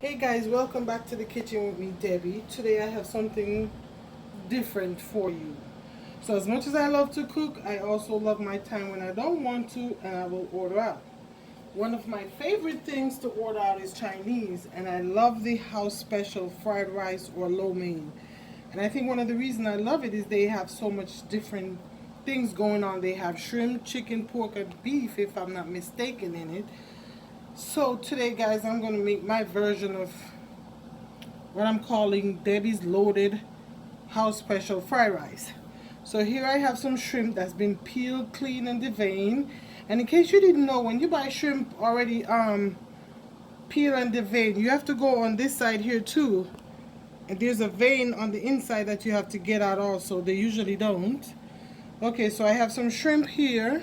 Hey guys, welcome back to the kitchen with me, Debbie. Today I have something different for you. So as much as I love to cook, I also love my time when I don't want to, and I will order out. One of my favorite things to order out is Chinese, and I love the house special fried rice or lo mein. And I think one of the reasons I love it is they have so much different things going on. They have shrimp, chicken, pork, and beef, if I'm not mistaken, in it. So today, guys, I'm going to make my version of what I'm calling Debbie's Loaded House Special Fried Rice. So here I have some shrimp that's been peeled, cleaned, and deveined. And in case you didn't know, when you buy shrimp already peeled and deveined, you have to go on this side here too. And there's a vein on the inside that you have to get out also. They usually don't. Okay, so I have some shrimp here.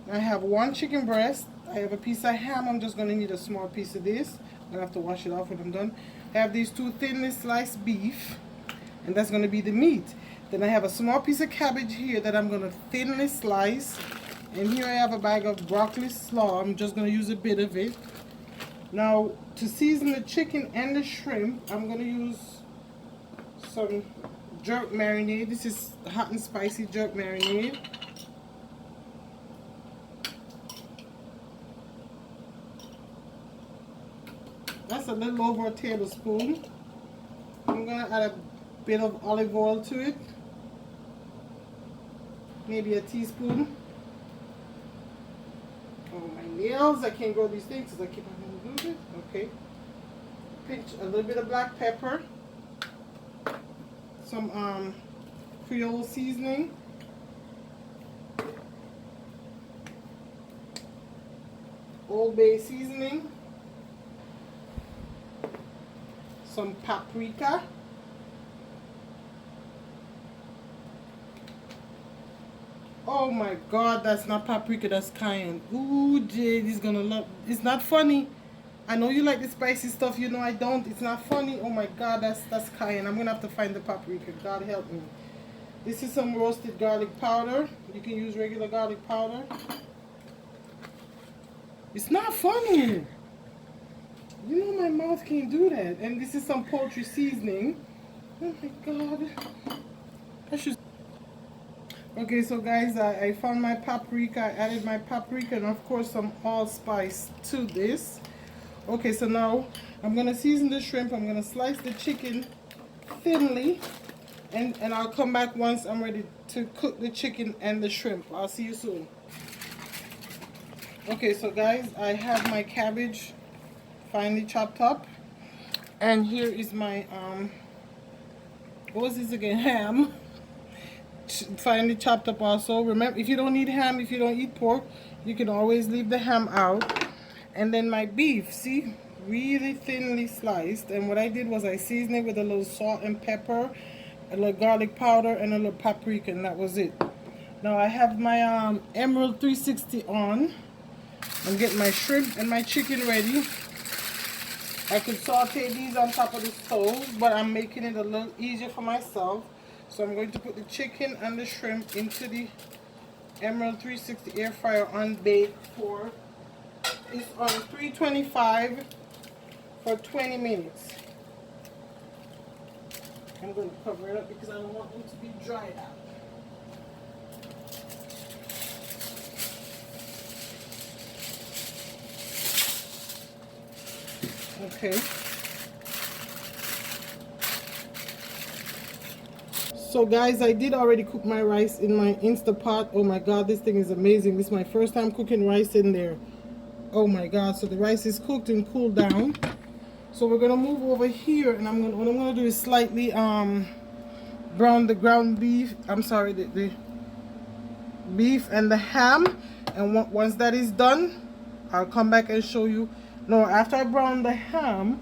I have one chicken breast. I have a piece of ham. I'm just going to need a small piece of this. I'm going to have to wash it off when I'm done. I have these two thinly sliced beef, and that's going to be the meat. Then I have a small piece of cabbage here that I'm going to thinly slice. And here I have a bag of broccoli slaw. I'm just going to use a bit of it. Now, to season the chicken and the shrimp, I'm going to use some jerk marinade. This is hot and spicy jerk marinade. That's a little over a tablespoon. I'm going to add a bit of olive oil to it. Maybe a teaspoon. Oh, my nails. I can't grow these things because I keep on doing it. Okay. Pinch a little bit of black pepper. Some Creole seasoning. Old Bay seasoning. Some paprika, oh my god, that's not paprika, that's cayenne. Ooh, Jade is gonna love. It's not funny. I know you like the spicy stuff, you know I don't. It's not funny. Oh my god, that's cayenne. I'm gonna have to find the paprika. God help me. This is some roasted garlic powder. You can use regular garlic powder. It's not funny. You know my mouth can't do that. And this is some poultry seasoning. Oh my god. I should. Okay, so guys, I found my paprika. I added my paprika and of course some allspice to this. Okay, so now I'm gonna season the shrimp. I'm gonna slice the chicken thinly, and I'll come back once I'm ready to cook the chicken and the shrimp. I'll see you soon. Okay, so guys, I have my cabbage finely chopped up, and here is my what was this again, ham, finely chopped up also. Remember, if you don't need ham, if you don't eat pork, you can always leave the ham out. And then my beef, see, really thinly sliced, and what I did was I seasoned it with a little salt and pepper, a little garlic powder, and a little paprika, and that was it. Now I have my Emerald 360 on. I'm getting my shrimp and my chicken ready. I could saute these on top of the stove, but I'm making it a little easier for myself. So I'm going to put the chicken and the shrimp into the Emerald 360 air fryer on bake for, it's on 325 for 20 minutes. I'm going to cover it up because I don't want them to be dried out. Okay. So guys, I did already cook my rice in my Instapot. Oh my god, this thing is amazing. This is my first time cooking rice in there. Oh my god, so the rice is cooked and cooled down. So we're gonna move over here, and what I'm gonna do is slightly brown the ground beef. I'm sorry, the beef and the ham. And once that is done, I'll come back and show you. No, after I brown the ham,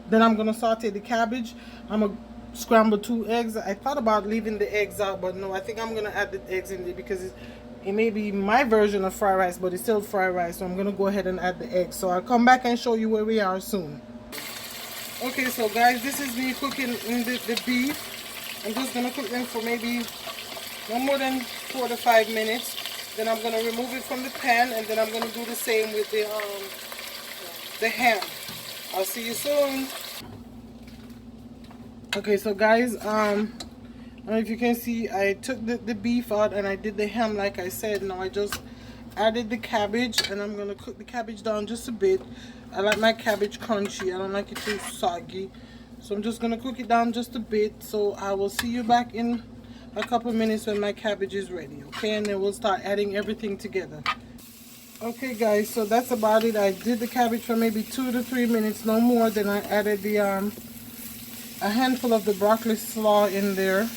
then I'm gonna saute the cabbage. I'm gonna scramble 2 eggs. I thought about leaving the eggs out, but no, I think I'm gonna add the eggs in there because it may be my version of fried rice, but it's still fried rice. So I'm gonna go ahead and add the eggs. So I'll come back and show you where we are soon. Okay, so guys, this is me cooking in the beef. I'm just gonna cook them for maybe no more than 4 to 5 minutes. Then I'm gonna remove it from the pan, and then I'm gonna do the same with the ham. I'll see you soon. Okay, so guys, I don't know if you can see, I took the beef out and I did the ham like I said. Now I just added the cabbage and I'm gonna cook the cabbage down just a bit. I like my cabbage crunchy. I don't like it too soggy. So I'm just gonna cook it down just a bit. So I will see you back in a couple minutes when my cabbage is ready, okay? And then we'll start adding everything together. Okay guys, so that's about it. I did the cabbage for maybe 2 to 3 minutes, no more. Then I added the a handful of the broccoli slaw in there,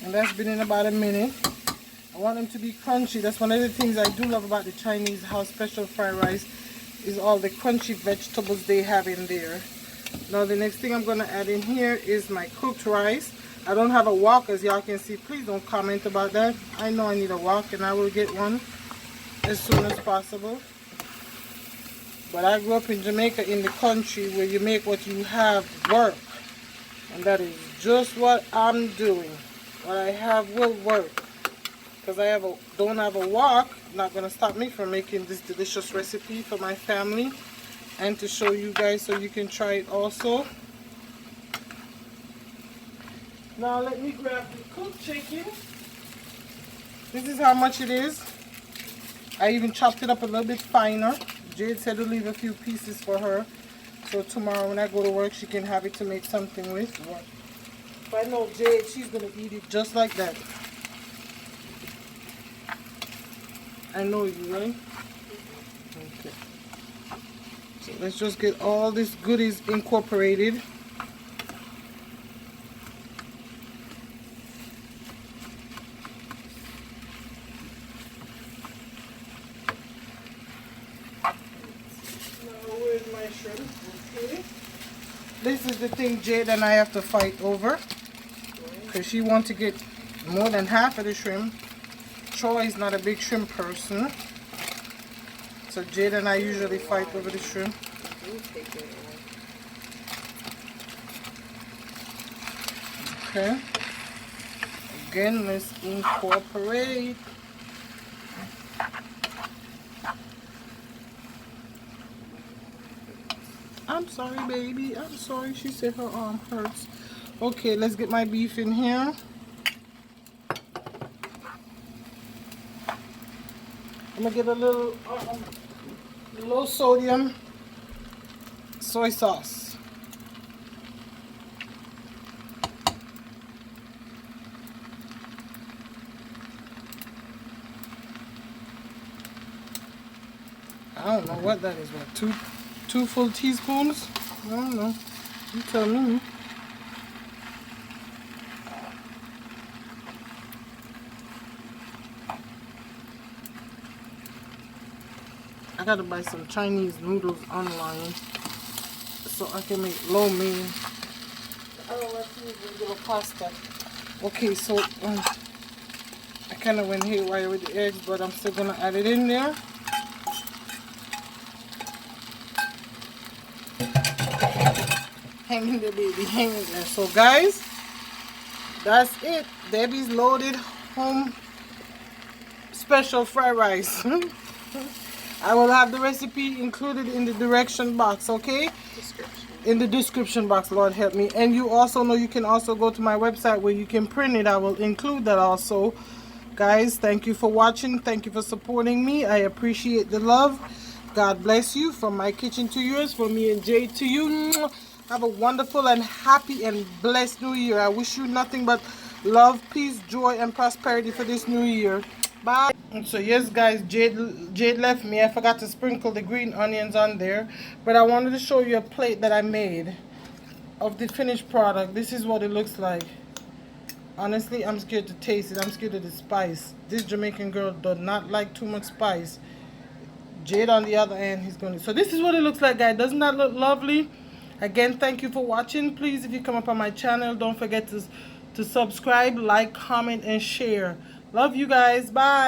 and that's been in about a minute. I want them to be crunchy. That's one of the things I do love about the Chinese house special fried rice, is all the crunchy vegetables they have in there. Now the next thing I'm going to add in here is my cooked rice. I don't have a wok, as y'all can see. Please don't comment about that. I know I need a wok and I will get one as soon as possible. But I grew up in Jamaica, in the country where you make what you have work. And that is just what I'm doing. What I have will work. Because I don't have a wok, not going to stop me from making this delicious recipe for my family. And to show you guys so you can try it also. Now let me grab the cooked chicken. This is how much it is. I even chopped it up a little bit finer. Jade said to leave a few pieces for her. So tomorrow when I go to work, she can have it to make something with. If I know Jade, she's going to eat it just like that. I know you, right? Okay. So let's just get all these goodies incorporated. Now where's my shrimp? Okay. This is the thing Jade and I have to fight over, because she wants to get more than half of the shrimp. Troy is not a big shrimp person, so Jade and I usually fight over the shrimp. Okay. Again, let's incorporate. I'm sorry, baby. I'm sorry. She said her arm hurts. Okay, let's get my beef in here. I'm gonna get a little low sodium soy sauce. I don't know what that is. What, two full teaspoons? I don't know. You tell me. I gotta buy some Chinese noodles online so I can make lo mein. I don't like to use regular pasta. Okay, so I kind of went haywire with the eggs, but I'm still gonna add it in there. Hanging there, baby, hanging there. So guys, that's it. Debbie's loaded home special fried rice. I will have the recipe included in the direction box, okay? In the description box, Lord help me. And you also know you can also go to my website where you can print it. I will include that also. Guys, thank you for watching. Thank you for supporting me. I appreciate the love. God bless you. From my kitchen to yours, from me and Jade to you. Have a wonderful and happy and blessed new year. I wish you nothing but love, peace, joy, and prosperity for this new year. Bye. So yes guys, Jade left me. I forgot to sprinkle the green onions on there, but I wanted to show you a plate that I made of the finished product. This is what it looks like. Honestly, I'm scared to taste it. I'm scared of the spice. This Jamaican girl does not like too much spice. Jade on the other end, he's going to. So this is what it looks like, guys. Doesn't that look lovely? Again, thank you for watching. Please, if you come up on my channel, don't forget to subscribe, like, comment, and share. Love you guys. Bye.